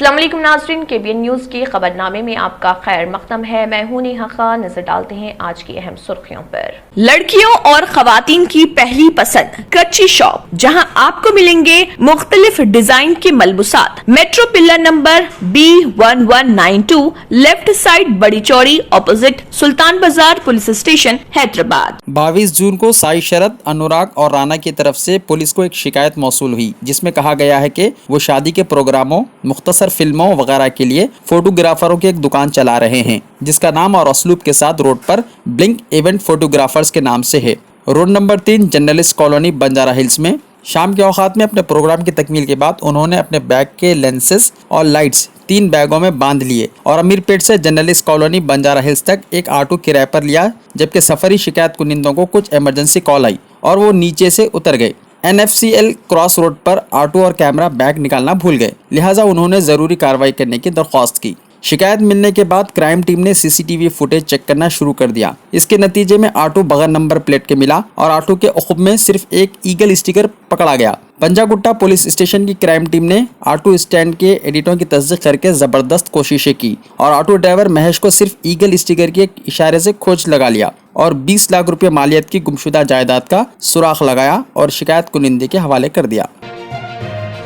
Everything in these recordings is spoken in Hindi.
अस्सलाम वालेकुम नाज़रीन, KBN न्यूज़ के खबरनामे में आपका खैर मक़दम है। मैं हूं नेहा खान। नजर डालते हैं आज की अहम सुर्खियों पर। लड़कियों और खवातीन की पहली पसंद कच्ची शॉप, जहां आपको मिलेंगे मुख्तलिफ डिजाइन के मलबूसात। Metro pillar number B1192, left side बड़ी चौड़ी, ऑपोजिट सुल्तान बाजार पुलिस स्टेशन, हैदराबाद। 22 जून को साई शरद, अनुराग और राना की तरफ से पुलिस को एक शिकायत मौसूल हुई, जिसमें कहा गया है कि वो शादी के प्रोग्रामों, मुख्तसर फिल्मों वगैरह के लिए फोटोग्राफरों की एक दुकान चला रहे हैं, जिसका नाम और असलूब के साथ रोड पर ब्लिंक इवेंट फोटोग्राफर्स के नाम से है। Road number 3, journalist colony, Banjara hills में शाम के औकात में अपने प्रोग्राम की तकमील के बाद उन्होंने अपने बैग के लेंसेज और लाइट्स 3 बैगों में बांध लिए और अमीरपेट से जर्नलिस्ट कॉलोनी, बंजारा हिल्स तक एक ऑटो किराए पर लिया, जबकि सफरी शिकायत कुनिंदों को कुछ इमरजेंसी कॉल आई और वो नीचे से उतर गए। NFCL क्रॉस रोड पर ऑटो और कैमरा बैग निकालना भूल गए, लिहाजा उन्होंने जरूरी कार्रवाई करने की दरख्वास्त की। शिकायत मिलने के बाद क्राइम टीम ने CCTV फुटेज चेक करना शुरू कर दिया। इसके नतीजे में ऑटो बगैर नंबर प्लेट के मिला और ऑटो के उखुब में सिर्फ एक ईगल स्टिकर पकड़ा गया। पंजागुट्टा पुलिस स्टेशन की क्राइम टीम ने ऑटो स्टैंड के एडिटों की तस्दीक करके जबरदस्त कोशिशें की और ऑटो ड्राइवर महेश को सिर्फ ईगल स्टिकर के इशारे से खोज लगा लिया और 20 लाख रुपए मालियत की गुमशुदा जायदाद का सुराख लगाया और शिकायत कुनिंदे के हवाले कर दिया।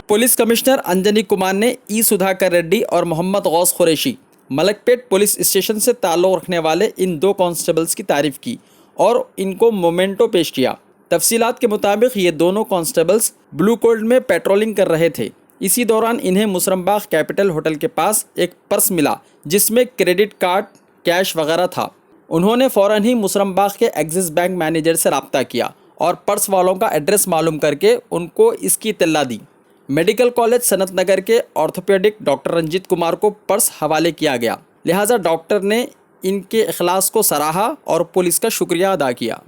पुलिस कमिश्नर अंजनी कुमार ने ई सुधाकर रेड्डी और मोहम्मद गौस कुरैशी मलकपेट पुलिस स्टेशन से ताल्लुक़ रखने वाले इन 2 कांस्टेबल्स की तारीफ की और इनको मोमेंटो पेश किया। तफसीलात के मुताबिक ये दोनों कांस्टेबल्स ब्लू कोल्ड में पेट्रोलिंग कर रहे थे। इसी दौरान इन्हें मुसरम्बाग कैपिटल होटल के पास एक पर्स मिला, जिसमें क्रेडिट कार्ड, कैश वगैरह था। उन्होंने फ़ौरन ही मुसरम्बाग के एक्सिस बैंक मैनेजर से रब्ता किया और पर्स वालों का एड्रेस मालूम करके उनको इसकी इत्तला दी। मेडिकल कॉलेज सनत नगर के ऑर्थोपेडिक डॉक्टर रंजीत कुमार को पर्स हवाले किया गया, लिहाजा डॉक्टर ने इनके इखलास को सराहा और पुलिस का शुक्रिया अदा किया।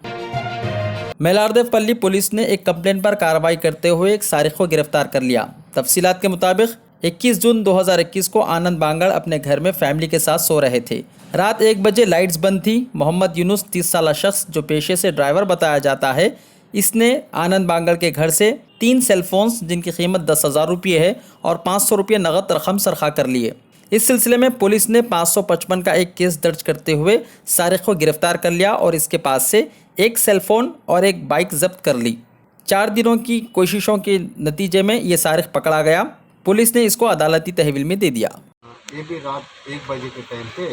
मेलारदेवपल्ली पुलिस ने एक कंप्लेंट पर कार्रवाई करते हुए एक सारिक को गिरफ्तार कर लिया। तफसीलात के मुताबिक 21 जून 2021 को आनंद बांगड़ अपने घर में फैमिली के साथ सो रहे थे। रात 1 बजे लाइट्स बंद थी। मोहम्मद यूनुस 30 साला शख्स जो पेशे से ड्राइवर बताया जाता है, इसने आनंद बांगड़ के घर से 3 सेलफोन्स जिनकी कीमत 10,000 रुपये है और 500 रुपये नगद रकम सरखा कर लिए। इस सिलसिले में पुलिस ने 555 का एक केस दर्ज करते हुए सारिक को गिरफ्तार कर लिया और इसके पास से एक सेलफोन और एक बाइक जब्त कर ली। 4 दिनों की कोशिशों के नतीजे में ये सारिक पकड़ा गया। पुलिस ने इसको अदालती तहवील में दे दिया। ये भी रात 1 बजे के टाइम पे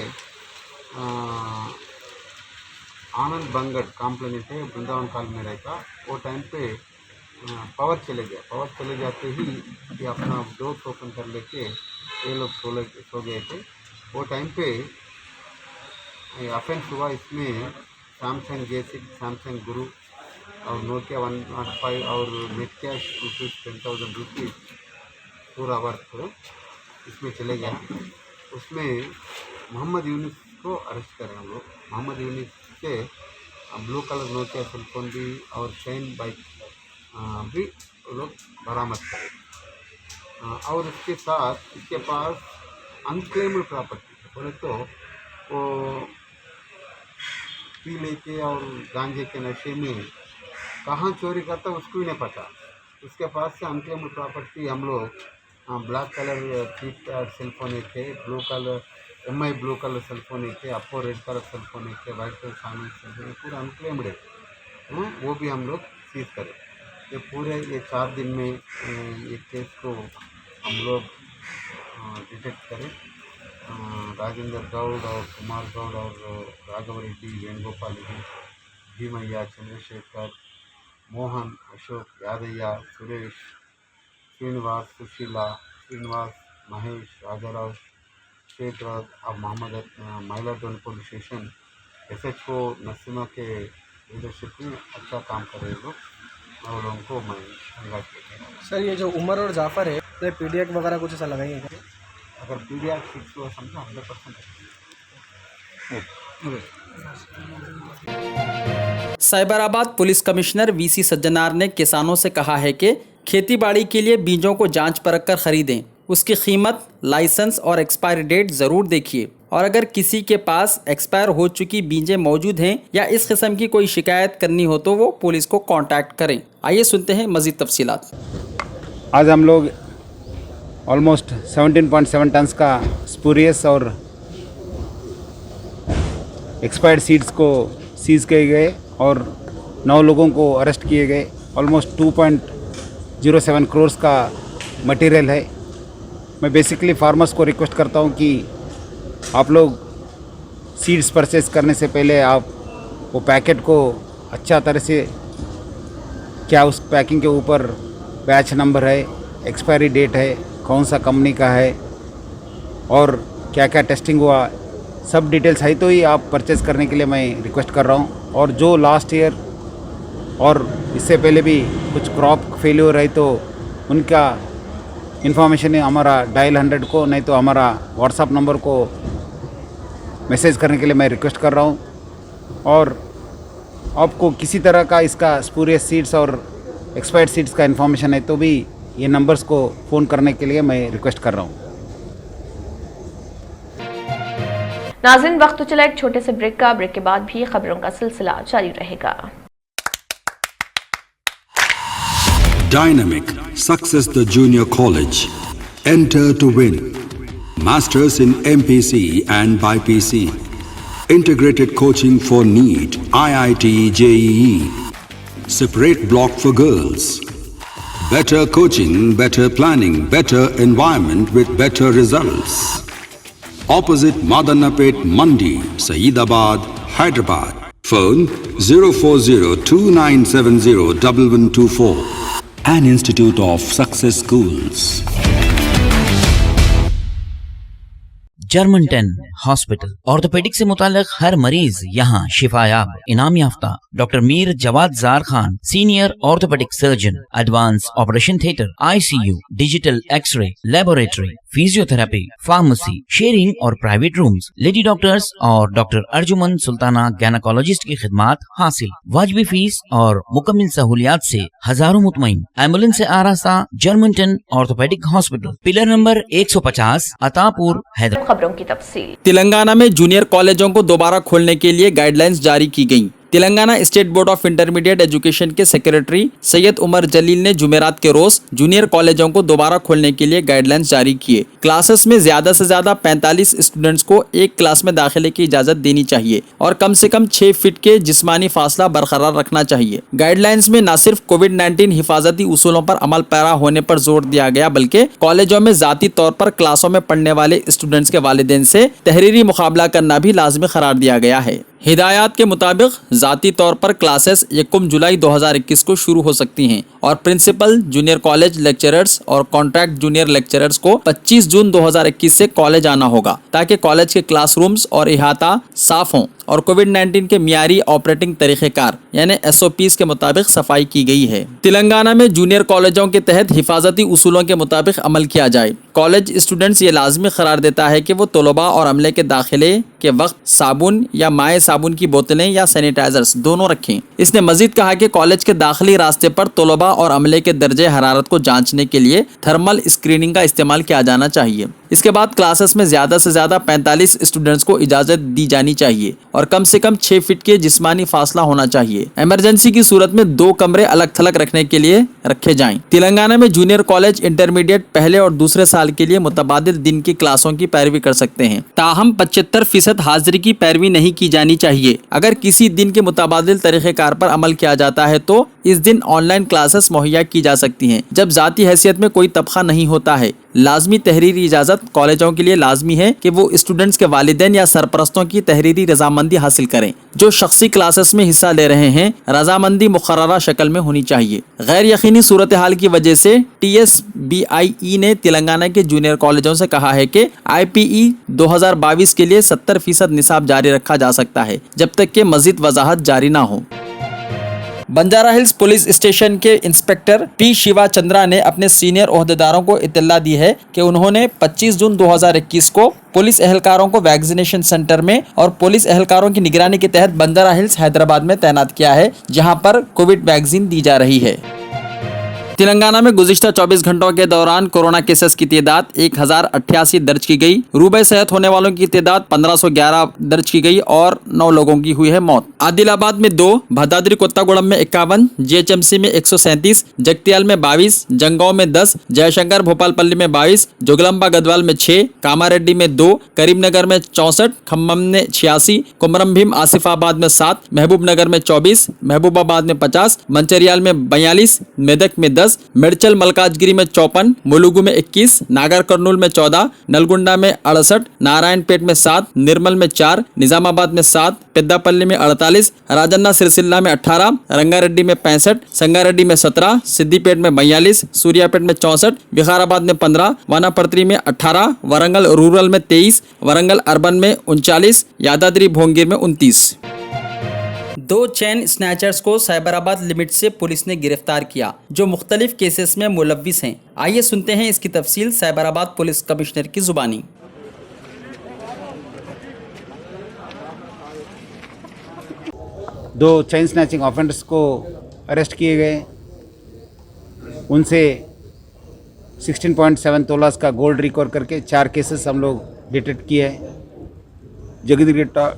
आनंद बंगड़ कॉम्प्लेनेंट है, वृंदावन कॉलोनी में रहता। वो टाइम पे पावर चले गया। पावर चले जाते ही ये अपना डोर ओपन कर लेके ये लोग सो गए थे। वो टाइम पे ऑफेंस हुआ। इसमें सैमसंग J6, सैमसंग गुरु और नोकिया 105 और नेट कैश ₹10,000 पूरा वर्थ इसमें चले गया। उसमें मोहम्मद यूनुस को अरेस्ट करें हम लोग। मोहम्मद यूनुस से ब्लू कलर नोकिया सेलफोन भी और चैन बाइक भी लोग बरामद करें। और इसके साथ इसके पास अनक्लेम्ड प्रॉपर्टी बोले तो वो पी लेके और गांजे के नशे में कहाँ चोरी करता उसको भी नहीं पता। उसके पास से अनक्लेम्ड प्रॉपर्टी हम लोग ब्लैक कलर चीप सेलफोन एक है, blue colour MI blue colour cellphone एक है, अपो रेड कलर सेलफोन एक है, वाइट कलर सामने सेलफोन पूरा अनक्लेम्ड है। वो भी हम लोग सीज करें। ये पूरे 4 दिन में ये केस को हम लोग डिटेक्ट करें। राजेंद्र गौड़ और कुमार गौड़ और राघव रेड्डी, वेणुगोपाल रेड्डी, भीमैया, चंद्रशेखर, मोहन, अशोक, यादయ్య, सुरेश, श्रीनिवास, सुशीला, श्रीनिवास, महेश, राजाराव, शेख राज और मोहम्मद महिलाडोन पुलिस स्टेशन SHO नसीमा के लीडरशिप में अच्छा काम कर रहे लोग और लोगों को मैं धन्यवाद देता हूँ। सर, ये जो उमर और जाफ़र है, ये PDX वगैरह कुछ ऐसा लगाएंगे क्या? अगर PDX फिक्स हुआ समझो 100%। Cyberabad police commissioner VC Sajjanar ने किसानों से कहा है कि खेती बाड़ी के लिए बीजों को जांच परख कर खरीदें, उसकी कीमत, लाइसेंस और एक्सपायरी डेट ज़रूर देखिए और अगर किसी के पास एक्सपायर हो चुकी बीजें मौजूद हैं या इस किस्म की कोई शिकायत करनी हो तो वो पुलिस को कांटेक्ट करें। आइए सुनते हैं मज़ीद तफसीलात। आज हम लोग ऑलमोस्ट 17.7 टन्स का स्पूरियस और एक्सपायर्ड सीड्स को सीज किए गए और 9 लोगों को अरेस्ट किए गए। ऑलमोस्ट 2.07 करोड़ का मटेरियल है। मैं बेसिकली फार्मर्स को रिक्वेस्ट करता हूं कि आप लोग सीड्स परचेज करने से पहले आप वो पैकेट को अच्छा तरह से, क्या उस पैकिंग के ऊपर बैच नंबर है, एक्सपायरी डेट है, कौन सा कंपनी का है और क्या क्या टेस्टिंग हुआ, सब डिटेल्स है तो ही आप परचेज करने के लिए मैं रिक्वेस्ट कर रहा हूँ। और जो लास्ट ईयर और इससे पहले भी कुछ क्रॉप फेल्योर है तो उनका इन्फॉर्मेशन हमारा डायल 100 को, नहीं तो हमारा व्हाट्सअप नंबर को मैसेज करने के लिए मैं रिक्वेस्ट कर रहा हूँ। और आपको किसी तरह का इसका स्पूरियस सीड्स और एक्सपायर्ड सीड्स का इन्फॉर्मेशन है तो भी ये नंबर्स को फ़ोन करने के लिए मैं रिक्वेस्ट कर रहा हूँ। नाज़रीन, वक्त तो चला एक छोटे से ब्रेक का। ब्रेक के बाद भी खबरों का सिलसिला जारी रहेगा। Dynamic Success the Junior College. Enter to win. Masters in MPC and BPC. Integrated coaching for NEET, IIT, JEE. Separate block for girls. Better coaching, better planning, better environment with better results. Opposite Madanapet Mandi, Saeedabad, Hyderabad. Phone 04029701124. An Institute of Success Schools. German 10 hospital orthopaedic से मुताल्लिक हर मरीज यहाँ शिफायाब। इनाम याफ्ता doctor Mir Jawad Zar Khan, senior orthopaedic surgeon, advance operation theatre, ICU, digital x ray, laboratory, physiotherapy, pharmacy, sharing और प्राइवेट रूम्स, लेडी डॉक्टर्स और डॉक्टर अर्जुमन सुल्ताना गायनेकोलॉजिस्ट की खिदमात हासिल। वाजिबी फीस और मुकम्मल सहूलियात से हजारों मुतमईन। एम्बुलेंस से आरास्ता German 10 orthopaedic hospital, pillar number 150, Attapur, Hyderabad. खबरों की तफसील। तेलंगाना में जूनियर कॉलेजों को दोबारा खोलने के लिए गाइडलाइंस जारी की गईं। Telangana state board of intermediate education के सेक्रेटरी सैयद उमर जलील ने जुमेरात के रोज जूनियर कॉलेजों को दोबारा खोलने के लिए गाइडलाइंस जारी किए। क्लासेस में ज्यादा से ज्यादा 45 स्टूडेंट्स को एक क्लास में दाखिले की इजाजत देनी चाहिए और कम से कम 6 फीट के जिस्मानी फासला बरकरार रखना चाहिए। गाइडलाइंस में न सिर्फ कोविड-19 हिफाजती उसूलों पर अमल पैरा होने पर जोर दिया गया, बल्कि कॉलेजों में जाती तौर पर क्लासों में पढ़ने वाले स्टूडेंट्स के वालिदैन से तहरीरी मुकाबला करना भी लाजमी करार दिया गया है। हिदायत के मुताबिक जाती तौर पर क्लासेस 1 जुलाई 2021 को शुरू हो सकती हैं और प्रिंसिपल, जूनियर कॉलेज लेक्चरर्स और कॉन्ट्रैक्ट जूनियर लेक्चरर्स को 25 जून 2021 से कॉलेज आना होगा ताकि कॉलेज के क्लासरूम्स और इहाता साफ हों और कोविड-19 के मियारी ऑपरेटिंग तरीक़ेकार यानी SOPs के मुताबिक सफाई की गई है। तेलंगाना में जूनियर कॉलेजों के तहत हिफाजती उसूलों के मुताबिक अमल किया जाए। कॉलेज स्टूडेंट्स ये लाजमी करार देता है कि वो तलबा और अमले के दाखिले के वक्त साबुन या माए साबुन की बोतलें या सैनिटाइजर्स दोनों रखें। इसने मजीद कहा कि कॉलेज के दाखिली रास्ते पर तलबा और अमले के दर्जे हरारत को जांचने के लिए थर्मल स्क्रीनिंग का इस्तेमाल किया जाना चाहिए। इसके बाद क्लासेस में ज्यादा से ज्यादा 45 स्टूडेंट्स को इजाजत दी जानी चाहिए और कम से कम 6 फीट के जिस्मानी फासला होना चाहिए। इमरजेंसी की सूरत में 2 कमरे अलग थलग रखने के लिए रखे जाएं। तेलंगाना में जूनियर कॉलेज इंटरमीडिएट पहले और दूसरे साल के लिए मुतबादिल दिन की क्लासों की पैरवी कर सकते हैं, ताहम 75% हाजिरी की पैरवी नहीं की जानी चाहिए। अगर किसी दिन के मुतबादिल तरीक़ेकार पर अमल किया जाता है तो इस दिन ऑनलाइन क्लासेस मुहैया की जा सकती हैं। जब जाती हैसियत में कोई तबका नहीं होता है, लाजमी तहरीरी इजाज़त कॉलेजों के लिए लाजमी है कि वो स्टूडेंट्स के वालिदैन या सरपरस्तों की तहरीरी रजामंदी हासिल करें। जो शख्सी क्लासेस में हिस्सा ले रहे हैं, रजामंदी मुकर्ररा शक्ल में होनी चाहिए। गैर यकीनी सूरत हाल की वजह से TSBIE ने तेलंगाना के जूनियर कॉलेजों से कहा है कि IPE 2022 के लिए 70% निसाब जारी रखा जा सकता है जब तक कि मजीद वजाहत जारी ना हो। बंजारा हिल्स पुलिस स्टेशन के इंस्पेक्टर P शिवा चंद्रा ने अपने सीनियर ओहदेदारों को इत्तला दी है कि उन्होंने 25 जून 2021 को पुलिस एहलकारों को वैक्सीनेशन सेंटर में और पुलिस एहलकारों की निगरानी के तहत बंजारा हिल्स हैदराबाद में तैनात किया है, जहां पर कोविड वैक्सीन दी जा रही है। तेलंगाना में गुज़िश्ता 24 घंटों के दौरान कोरोना केसेस की तादाद 1088 दर्ज की गई। रूबे सेहत होने वालों की तादाद 1511 दर्ज की गई और 9 लोगों की हुई है मौत। आदिलाबाद में 2, भद्राद्री कोत्तागुड़म में 51, जीएचएमसी में 137, जगतियाल में 22, जंगांव में 10, जयशंकर भोपालपल्ली में 22, जोगलंबा गदवाल में 6, कामारेड्डी में 2, करीमनगर में 64, खम्मम में 86, कुमरम भीम आसिफाबाद में 7, महबूबनगर में 24, महबूबाबाद में 50, मंचरियाल में 42, मेदक में 10, मेडचल मलकाजगिरी में 54, मुलुगु में 21, नागर कर्नूल में 14, नलगुंडा में 68, नारायणपेट में 7, निर्मल में 4, निजामाबाद में 7, पेद्दापल्ली में 48, राजन्ना सिरसिल्ला में 18, रंगारेड्डी में 65, संगारेड्डी में 17, सिद्दीपेट में 42, सूर्यापेट में 64, विकाराबाद में 15, वानापर्त्री में 18, वरंगल रूरल में 23, वरंगल अर्बन में 39, यादाद्री भोंगीर में 29। 2 चेन स्नैचर्स को साइबराबाद लिमिट से पुलिस ने गिरफ्तार किया जो मुख्तलिफ केसेस में मुलव्विस हैं। आइए सुनते हैं इसकी तफसील साइबराबाद पुलिस कमिश्नर की जुबानी। 2 चेन स्नैचिंग ऑफेंडर्स को अरेस्ट किए गए। उनसे 16.7 तोलास का गोल्ड रिकवर करके 4 केसेस हम लोग डिटेक्ट किए हैं। जगदीगिट्टा,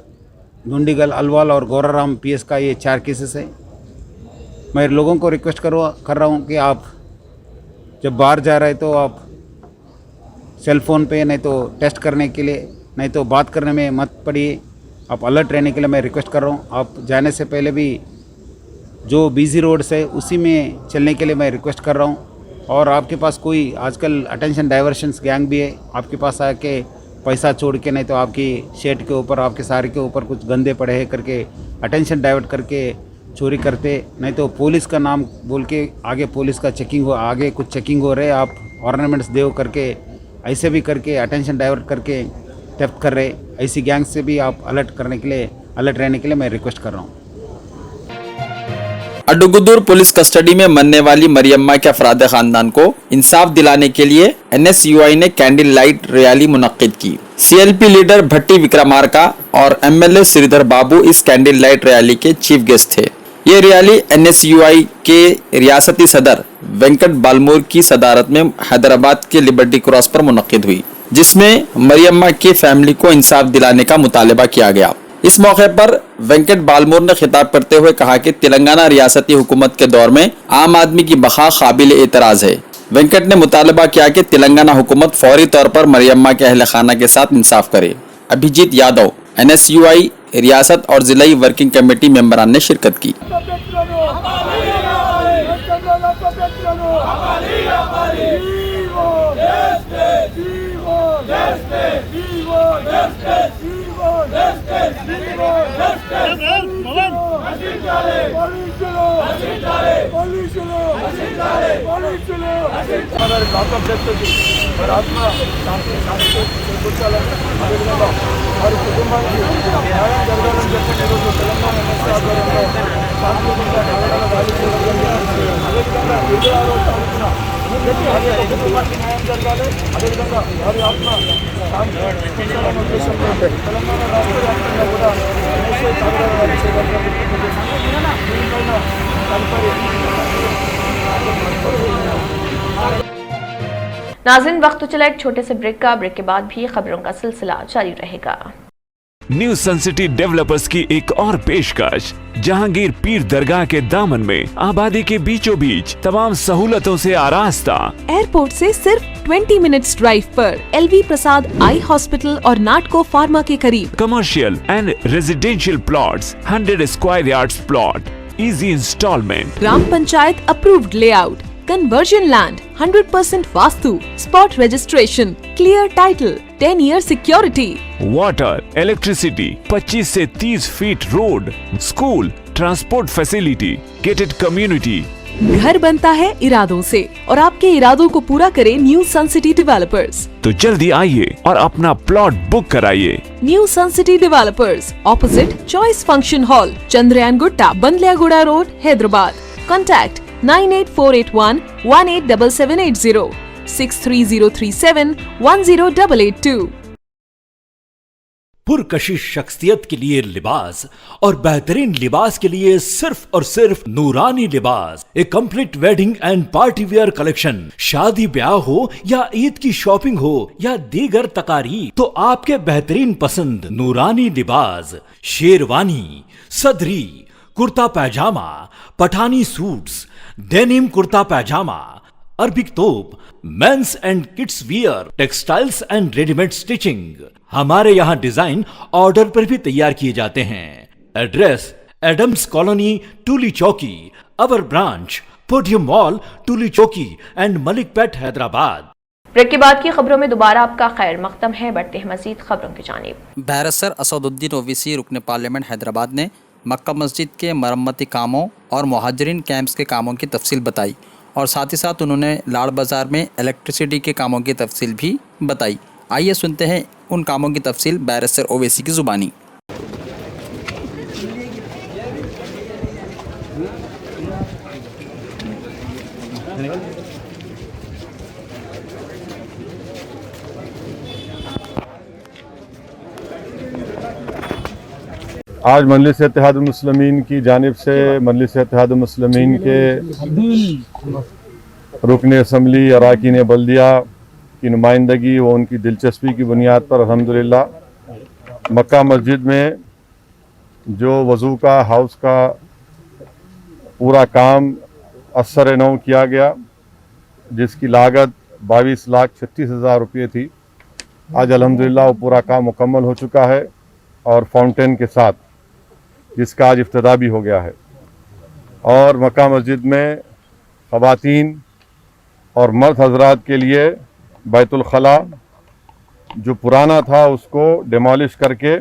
धुंडीगल, अलवाल और गौराराम पीएस का ये 4 केसेस है। मैं लोगों को रिक्वेस्ट कर रहा हूँ कि आप जब बाहर जा रहे तो आप सेल फ़ोन पे नहीं तो टेस्ट करने के लिए नहीं तो बात करने में मत पड़िए। आप अलर्ट रहने के लिए मैं रिक्वेस्ट कर रहा हूँ। आप जाने से पहले भी जो बिजी रोड्स है उसी में चलने के लिए मैं रिक्वेस्ट कर रहा हूँ। और आपके पास कोई आजकल अटेंशन डाइवर्शंस गैंग भी है, आपके पास आके पैसा छोड़ के नहीं तो आपकी शर्ट के ऊपर, आपके साड़ी के ऊपर कुछ गंदे पड़े हैं करके अटेंशन डाइवर्ट करके चोरी करते, नहीं तो पुलिस का नाम बोल के आगे पुलिस का चेकिंग हो, आगे कुछ चेकिंग हो रहे, आप ऑर्नामेंट्स देव करके ऐसे भी करके अटेंशन डाइवर्ट करके थेफ्ट कर रहे। ऐसी गैंग से भी आप अलर्ट रहने के लिए मैं रिक्वेस्ट कर रहा हूँ। अड्डुगुद्दूर पुलिस कस्टडी में मरने वाली मरियम्मा के अफराद खानदान को इंसाफ दिलाने के लिए NSUI ने कैंडल लाइट रैली मुनक्किद की। CLP लीडर भट्टी विक्रमार्का और MLA श्रीधर बाबू इस कैंडल लाइट रैली के चीफ गेस्ट थे। ये रैली NSUI के रियासती सदर वेंकट बालमूर की सदारत में हैदराबाद के लिबर्टी क्रॉस पर मुनक्किद हुई, जिसमें मरियम्मा की फैमिली को इंसाफ दिलाने का मुतालबा किया गया। इस मौके पर वेंकट बालमूर ने खिताब करते हुए कहा कि तेलंगाना रियासती हुकूमत के दौर में आम आदमी की बका काबिल एतराज है। वेंकट ने मुतालबा किया कि तेलंगाना हुकूमत फौरी तौर पर मरियम्मा के अहल खाना के साथ इंसाफ करे। अभिजीत यादव, NSUI रियासत और जिलाई वर्किंग कमेटी मेंबरान ने शिरकत की। नाज़रीन, वक्त तो चला एक छोटे से ब्रेक का। ब्रेक के बाद भी खबरों का सिलसिला जारी रहेगा। न्यू सन सिटी डेवलपर्स की एक और पेशकश, जहांगीर पीर दरगाह के दामन में आबादी के बीचों बीच तमाम सहूलतों से आरास्ता। एयरपोर्ट से सिर्फ 20 मिनट्स ड्राइव पर LV प्रसाद आई हॉस्पिटल और नाटको फार्मा के करीब। Commercial and residential plots, 100 square yards plot, easy installment, gram panchayat approved layout, conversion land, 100% vastu, spot registration, clear title, 10 year security, water, electricity, 25 से 30 feet road, school, transport facility, gated community. घर बनता है इरादों से और आपके इरादों को पूरा करे न्यू सन सिटी डेवलपर्स। तो जल्दी आइए और अपना प्लॉट बुक कराइए। New sun city developers, opposite choice function hall, Chandrayangutta, Bandlaguda road, Hyderabad. Contact 98481 187780, 63037 10882। पुरकशिश शख्सियत के लिए लिबास और बेहतरीन लिबास के लिए सिर्फ और सिर्फ Noorani Libas, a complete wedding and party wear collection. शादी ब्याह हो या ईद की शॉपिंग हो या दीगर तकारीब, तो आपके बेहतरीन पसंद नूरानी Libas, sherwani, sadri, kurta pyjama, Pathani suits, denim kurta pyjama, Arabic thobe, men's and kids wear, textiles and readymade stitching. हमारे यहाँ डिजाइन ऑर्डर पर भी तैयार किए जाते हैं। एड्रेस एडम्स कॉलोनी, टूली चौकी, अवर ब्रांच पोडियम मॉल, टूली चौकी एंड मलिकपेट, हैदराबाद। ब्रेक के बाद की खबरों में दोबारा आपका खैर मकदम है। बढ़ते हैं मजीद खबरों की जानिब। बैरिस्टर असदुद्दीन ओवैसी रुकन पार्लियामेंट हैदराबाद ने मक्का मस्जिद के मरम्मती कामों और मुहाजिरीन कैंप्स के कामों की तफसील बताई और साथ ही साथ उन्होंने लाड़ बाज़ार में इलेक्ट्रिसिटी के कामों की तफसील भी बताई। आइए सुनते हैं उन कामों की तफसील बैरिस्टर ओवैसी की ज़ुबानी। आज मजलिस इत्तेहादुल मुस्लिमीन की जानिब से मजलिस इत्तेहादुल मुस्लिमीन के रुकन असम्बली अरकान बल्दिया की नुमाइंदगी व उनकी दिलचस्पी की बुनियाद पर अल्हम्दुलिल्लाह मक्का मस्जिद में जो वज़ू का हाउस का पूरा काम असर नौ किया गया, जिसकी लागत 22,36,000 रुपये थी। आज अल्हम्दुलिल्लाह वो पूरा काम मुकम्मल हो चुका है और फाउंटेन के साथ, जिसका आज इफ्तिताह भी हो गया है। और मक्का मस्जिद में ख़वातीन और मर्द हजरात के लिए बैतुल खला जो पुराना था उसको डिमोलिश करके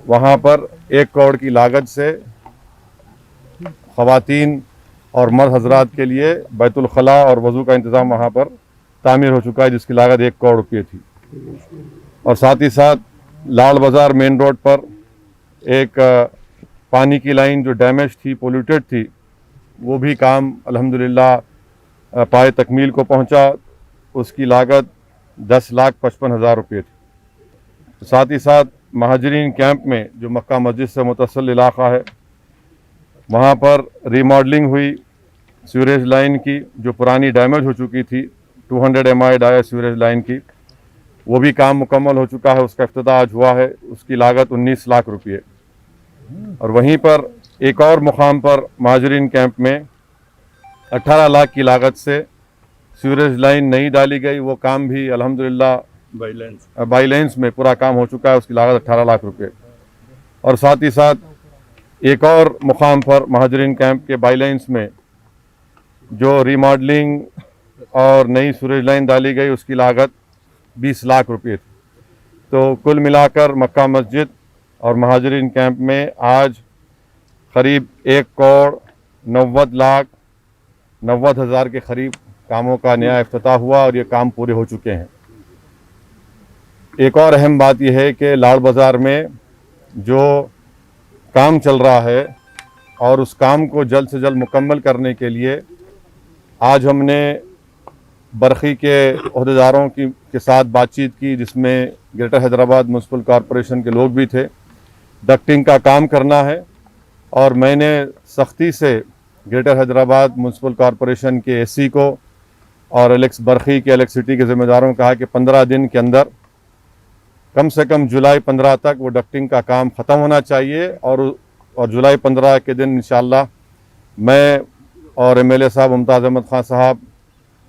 वहाँ पर 1 करोड़ की लागत से ख़वातीन और मर्द हजरात के लिए बैतुल खला और वज़ू का इंतज़ाम वहाँ पर तामीर हो चुका है, जिसकी लागत 1 करोड़ रुपये थी। और साथ ही साथ लाड़ बाज़ार मेन रोड पर एक पानी की लाइन जो डैमेज थी, पोल्यूटेड थी, वो भी काम अल्हम्दुलिल्लाह पाए तकमील को पहुंचा। उसकी लागत 10,55,000 रुपये थी। साथ ही साथ महाजरीन कैंप में जो मक्का मस्जिद से मुतसल इलाका है, वहाँ पर रीमॉडलिंग हुई सीवरेज लाइन की जो पुरानी डैमेज हो चुकी थी, 200 MI डाया सीवरेज लाइन की, वो भी काम मुकम्मल हो चुका है। उसका इफ्तिताह आज हुआ है। उसकी लागत 19 लाख रुपये। और वहीं पर एक और मुकाम पर महाजरीन कैंप में 18 लाख की लागत से सीवरेज लाइन नहीं डाली गई, वो काम भी अल्हम्दुलिल्लाह बाईलेंस में पूरा काम हो चुका है। उसकी लागत 18 लाख रुपये। और साथ ही साथ एक और मुकाम पर महाजरीन कैंप के बाईलेंस में जो रीमॉडलिंग और नई सीवरेज लाइन डाली गई, उसकी लागत 20 लाख रुपये थी। तो कुल मिलाकर मक्का मस्जिद और महाजरीन कैंप में आज करीब 1,90,90,000 के करीब कामों का नया इफ्तिताह हुआ और ये काम पूरे हो चुके हैं। एक और अहम बात यह है कि लाड़ बाज़ार में जो काम चल रहा है और उस काम को जल्द से जल्द मुकम्मल करने के लिए आज हमने बरखी के अहदेदारों के साथ बातचीत की, जिसमें ग्रेटर हैदराबाद म्युनिसिपल कॉरपोरेशन के लोग भी थे। डक्टिंग का काम करना है और मैंने सख्ती से ग्रेटर हैदराबाद म्युनिसिपल कॉरपोरेशन के एससी को और बरखी के इलेक्ट्रिसिटी के ज़िम्मेदारों को कहा कि 15 दिन के अंदर कम से कम जुलाई 15 तक वो डक्टिंग का काम ख़त्म होना चाहिए। और जुलाई 15 के दिन इंशाअल्लाह मैं और MLA साहब मुमताज़ अहमद ख़ान साहब,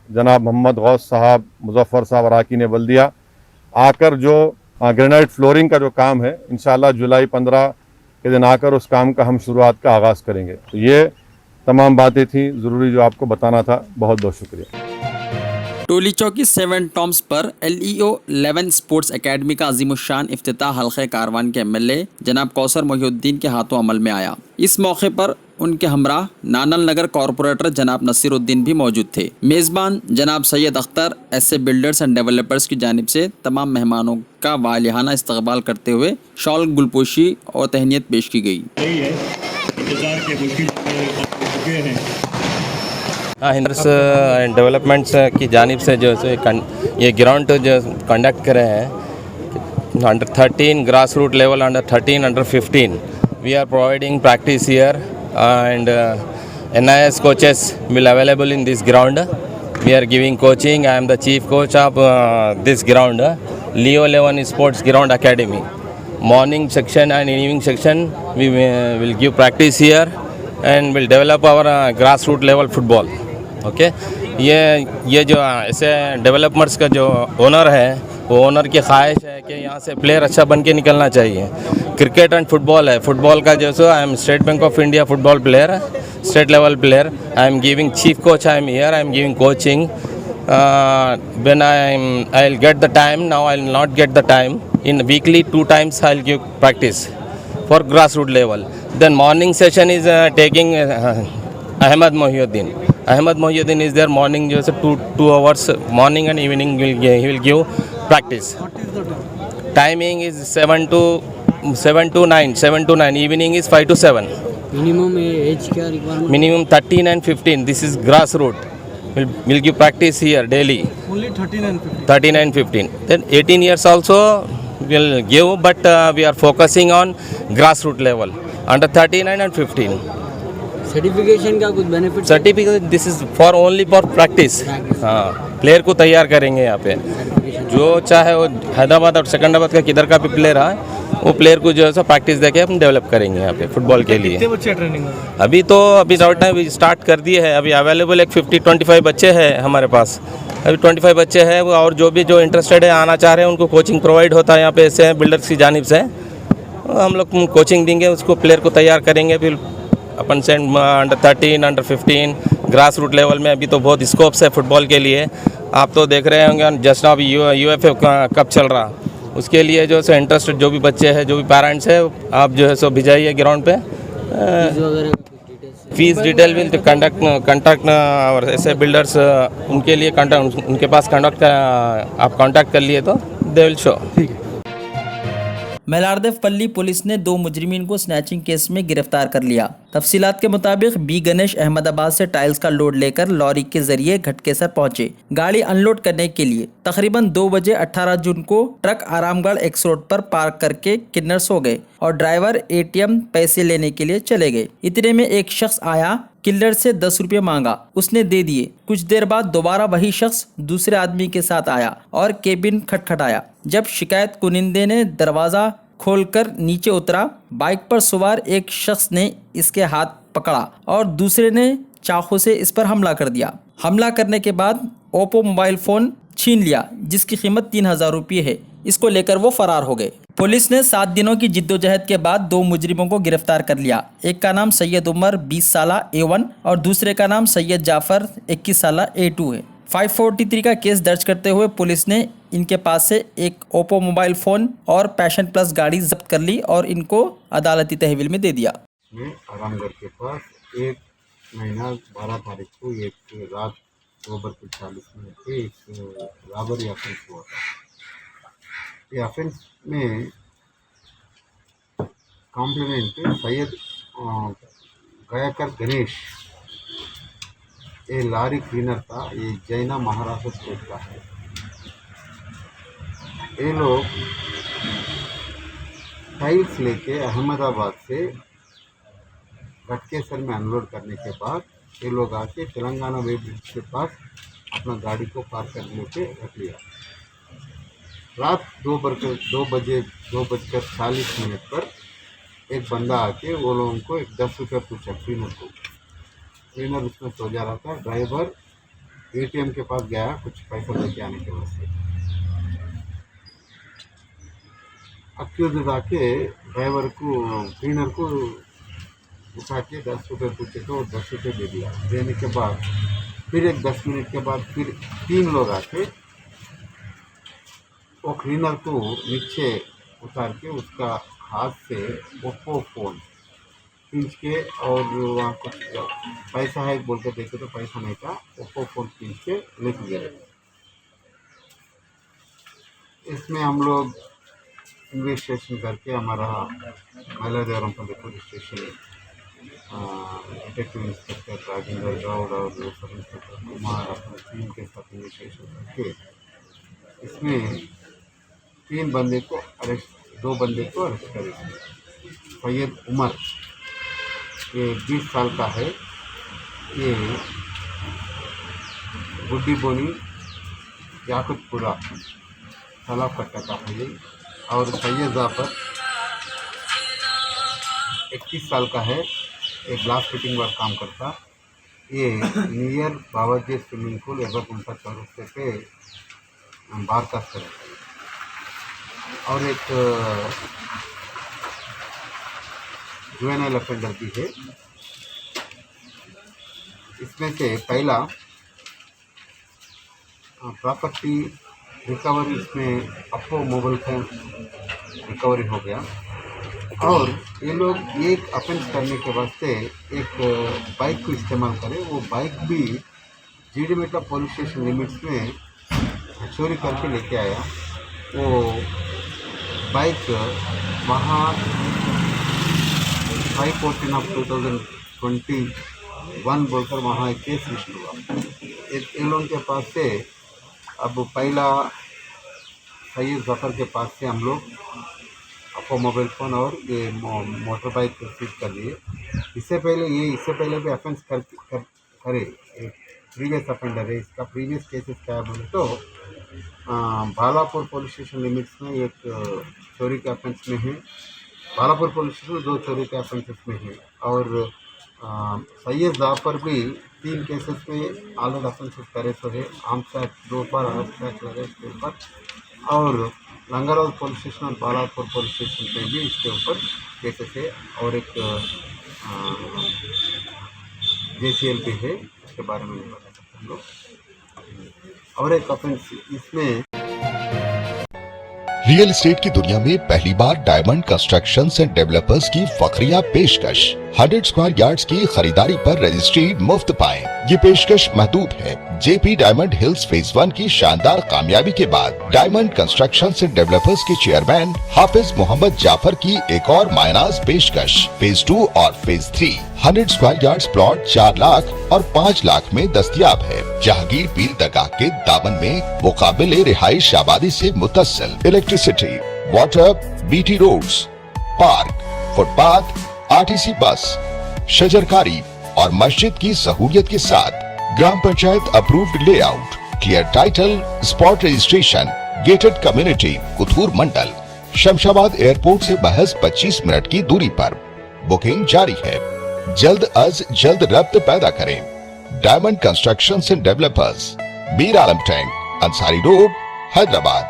जनाब मोहम्मद गौस साहब, मुजफ्फर साहब अरकान बल्दिया आकर जो ग्रेनाइट फ्लोरिंग का जो काम है, इंशाअल्लाह जुलाई 15 के दिन आकर उस काम का हम शुरुआत का आगाज़ करेंगे। तो ये तमाम बातें थी ज़रूरी जो आपको बताना था। बहुत बहुत शुक्रिया। टोली चौकी 7 टॉम्स पर LEO 11 स्पोर्ट्स एकेडमी का अजीमुशान इफ्तिताह हल्क़े कारवान के MLA जनाब कौसर मोहिउद्दीन के हाथों अमल में आया। इस मौके पर उनके हमरा नानल नगर कॉरपोरेटर जनाब नसीरुद्दीन भी मौजूद थे। मेज़बान जनाब Syed Akhtar SA builders and developers की जानिब से तमाम मेहमानों का वालिहाना इस्तकबाल करते हुए शॉल गुलपोशी और तहनीत पेश की गई। हिंदर्स डेवलपमेंट्स की जानिब से जो ये ग्राउंड जो कंडक्ट कर रहे हैं, under 13 grassroots level, under 13, under 15. We are providing practice here, and NIS coaches will available in this ground. We are giving coaching. I am the chief coach of this ground, Leo 11 Sports Ground Academy. Morning section and evening section we will give practice here and will develop our grassroots level football. Okay ये जो ऐसे डेवलपमेंट्स का जो ओनर है वो ओनर की ख्वाहिश है कि यहाँ से प्लेयर अच्छा बन के निकलना चाहिए. क्रिकेट एंड फुटबॉल है. फुटबॉल का जो so I am State Bank of India football player, state level player. I am giving chief coach. I am here. I am giving coaching. When I'll get the time. Now I'll not get the time. In weekly 2 times I'll give practice for grassroots level. Then morning session is taking Ahmed Mohiuddin. Ahmed Mohiuddin is there morning just 2 hours morning and evening he will give practice. What is the time? Timing is 7 to 9. Evening is 5 to 7. Minimum age क्या requirement? Minimum 13 and 15. This is grassroots. We'll give practice here daily. Only 13 and 15. 13 and 15. Then 18 years also will give, but we are focusing on grassroots level. Under 39 and 15. Certification का कुछ benefit? Certificate this is for only for practice. हाँ, प्लेयर को तैयार करेंगे यहाँ पे. जो चाहे वो हैदराबाद और सिकंदराबाद का किधर का भी प्लेयर है वो प्लेयर को जो है सो प्रैक्टिस देके हम डेवलप करेंगे यहाँ पे फुटबॉल के लिए. कितने बच्चे ट्रेनिंग में? अभी राउट टाइम स्टार्ट कर दिए है. अभी अवेलेबल एक 50-25 बच्चे हैं हमारे पास. अभी 25 बच्चे हैं और जो इंटरेस्टेड है आना चाह रहे हैं उनको कोचिंग प्रोवाइड होता है यहाँ पे ऐसे बिल्डर्स की जानिब से. हम लोग कोचिंग देंगे उसको, प्लेयर को तैयार करेंगे. फिर अपन से under 13, under 15 grass root level में अभी तो बहुत स्कोप्स है फुटबॉल के लिए. आप तो देख रहे होंगे जस्ट अभी UFA कप चल रहा, उसके लिए जो है इंटरेस्टेड जो भी बच्चे हैं, जो भी पेरेंट्स हैं, आप जो है सो भिजाइए ग्राउंड पे. फीस डिटेल विल कंटैक्ट और ऐसे बिल्डर्स उनके लिए उनके पास आप कांटेक्ट कर लिए तो दे विल शो. मेलारदेव पल्ली पुलिस ने 2 मुजरिमीन को स्नैचिंग केस में गिरफ्तार कर लिया. तफसीलात के मुताबिक बी गणेश अहमदाबाद से टाइल्स का लोड लेकर लॉरी के जरिए घटकेसर पहुंचे. गाड़ी अनलोड करने के लिए तकरीबन 2 बजे 18 जून को ट्रक आरामगढ़ एक्स रोड पर पार्क करके किन्नर सो गए और ड्राइवर ATM पैसे लेने के लिए चले गए. इतने में एक शख्स आया, किल्लर से 10 रुपये मांगा, उसने दे दिए. कुछ देर बाद दोबारा वही शख्स दूसरे आदमी के साथ आया और केबिन खटखटाया. जब शिकायत कुनिंदे ने दरवाजा खोलकर नीचे उतरा, बाइक पर सवार एक शख्स ने इसके हाथ पकड़ा और दूसरे ने चाकू से इस पर हमला कर दिया. हमला करने के बाद ओप्पो मोबाइल फ़ोन छीन लिया जिसकी कीमत 3000 रुपये है. इसको लेकर वो फरार हो गए. पुलिस ने 7 दिनों की जिद्दोजहद के बाद 2 मुजरिमों को गिरफ्तार कर लिया. एक का नाम सैयद उमर 20 साला A1 और दूसरे का नाम सैयद जाफर 21 साला A2 है. 543 का केस दर्ज करते हुए पुलिस ने इनके पास से एक ओप्पो मोबाइल फ़ोन और पैशन प्लस गाड़ी जब्त कर ली और इनको अदालती तहवील में दे दिया. आरामगढ़ के पास 1 महीना 12 तारीख को एक रात 2:40 पे एक रॉबरी ऑफेंस हुआ था. ये ऑफेंस में कॉम्प्लीमेंट सैयद गयाकर गणेश, ये लारी क्लीनर था. ये जैना महाराष्ट्र स्टेट का है. ये लोग टाइल्स लेके अहमदाबाद से घटकेसर में अनलोड करने के बाद ये लोग आके तेलंगाना वे ब्रिज के पास अपना गाड़ी को पार्क करने के रख लिया. रात 2:40 पर एक बंदा आके वो लोगों को 10 रुपये पूछा. क्लीनर उसमें सो जा रहा था. ड्राइवर ATM के पास गया कुछ पैसा लेके आने के वास्ते. अक्यूज आके ड्राइवर को क्लीनर को उठा के 10 रुपये पूछे तो 10 रुपये दे दिया. देने के बाद फिर एक 10 मिनट के बाद फिर 3 लोग आके वो क्लीनर को नीचे उतार के उसका हाथ से ओप्पो फ़ोन खींच के और वहाँ कुछ पैसा है बोल के देखे तो पैसा नहीं था. ओप्पो फ़ोन खींच के लेके गए. इसमें हम लोग इन्वेस्टिगेशन करके हमारा Mailardevpally police station detective inspector Rajendra Goud और सब इंस्पेक्टर कुमार अपने टीम के साथ इन्वेस्टिगेशन करके इसमें 2 बंदे को अरेस्ट करे। सैयद उमर, ये 20 साल का है, ये बुड्डी बोनी याकुतपुरा तालाब कट्टा का है ये। और सैयद जाफर 21 साल का है, एक ग्लास फिटिंग वर्क काम करता, ये नियर बाबाजी स्विमिंग पूल एबकुंटा चौरस्ते पे बार का है। और एक जुवेनाइल ऑफेंडर भी है। इसमें से पहला प्रॉपर्टी रिकवरी, इसमें अप्पो मोबाइल फोन रिकवरी हो गया। और ये लोग एक ऑफेंस करने के वास्ते एक बाइक को इस्तेमाल करें, वो बाइक भी जीडीमेटा पुलिस स्टेशन लिमिट्स में चोरी करके लेके आया। वो बाइक वहाँ 5/14/2021 बोलकर वहाँ एक केस रजिस्टर हुआ। इन लोगों के पास से अब पहला सैयद जफर के पास से हम लोग अपो मोबाइल फ़ोन और ये मोटर बाइक सीज कर लिए। इससे पहले भी ऑफेंस करे, प्रीवियस ऑफेंडर है। इसका प्रीवियस केसेस क्या बोले तो भालापुर पुलिस स्टेशन लिमिट्स में एक चोरी के ऑफेंस में है, भालापुर पुलिस स्टेशन 2 चोरी के ऑफेंसेस में है। और सैयद जाफर भी 3 केसेस में ऑलरेडी ऑफेंसेस करे तो है। आर्म्स एक्ट 2 बार आर्म्स एक्ट लगे इसके ऊपर, और लंगरौल पुलिस स्टेशन और बालापुर पुलिस स्टेशन पे भी इसके ऊपर केसेस है। और एक JCL भी है, इसके बारे में नहीं बता सकते हम लोग। और एक ऑफेंस इसमें रियल एस्टेट की दुनिया में पहली बार डायमंड कंस्ट्रक्शंस एंड डेवलपर्स की फखरिया पेशकश। 100 स्क्वायर यार्ड्स की खरीदारी पर रजिस्ट्री मुफ्त पाएं। ये पेशकश महदूद है। JP डायमंड हिल्स फेज 1 की शानदार कामयाबी के बाद डायमंड कंस्ट्रक्शंस एंड डेवलपर्स के चेयरमैन हाफिज मोहम्मद जाफर की एक और मायनाज पेशकश। फेज 2 और phase 3 100 square yards plot 4 lakh और 5 लाख में दस्तयाब है। जहांगीर पीर दरगाह के दामन में मुकाबिले रिहाइश आबादी से मुत्तसिल electricity, water, BT roads, park, footpath, RTC bus, शजरकारी और मस्जिद की सहूलियत के साथ gram panchayat approved layout, clear title, spot registration, gated community, Kothur mandal, Shamshabad airport से महज 25 मिनट की दूरी पर। बुकिंग जारी है। जल्द अज जल्द रब्त पैदा करें। Diamond constructions and developers, Mir Alam tank, Ansari road, Hyderabad.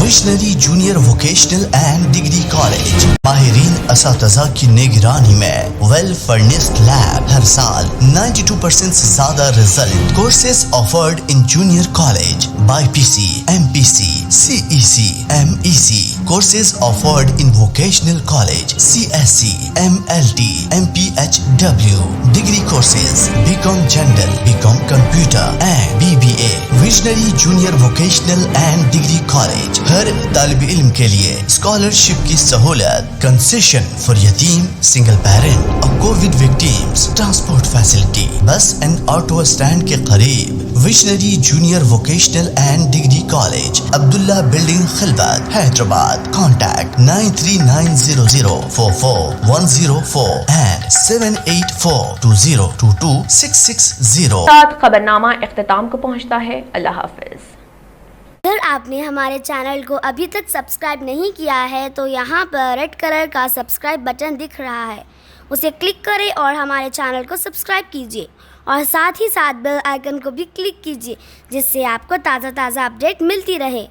Visionary junior vocational and degree college माहिरीन असातिज़ा की निगरानी में वेल फर्निश्ड लैब, हर साल 92% से ज्यादा result. Courses offered in junior college, BPC, MPC, CEC, MEC। Courses offered in vocational college, CSC, MLT, MPHW। Degree courses BCom general, BCom computer and BBA। Visionary junior vocational and degree college हर तालिब इल्म के लिए स्कॉलरशिप की सहूलत, कंसेशन फॉर यतीम, सिंगल पेरेंट और covid victims, transport facility, bus and auto stand के करीब। विजनरी जूनियर वोकेशनल एंड डिग्री कॉलेज, Abdullah building, Khilwat, Hyderabad. Contact 9390444104 and 7842022660। साथ खबरनामा इख्तिताम को पहुंचता है। अल्लाह हाफिज। अगर आपने हमारे चैनल को अभी तक सब्सक्राइब नहीं किया है तो यहाँ पर रेड कलर का सब्सक्राइब बटन दिख रहा है, उसे क्लिक करें और हमारे चैनल को सब्सक्राइब कीजिए और साथ ही साथ बेल आइकन को भी क्लिक कीजिए, जिससे आपको ताज़ा अपडेट मिलती रहे।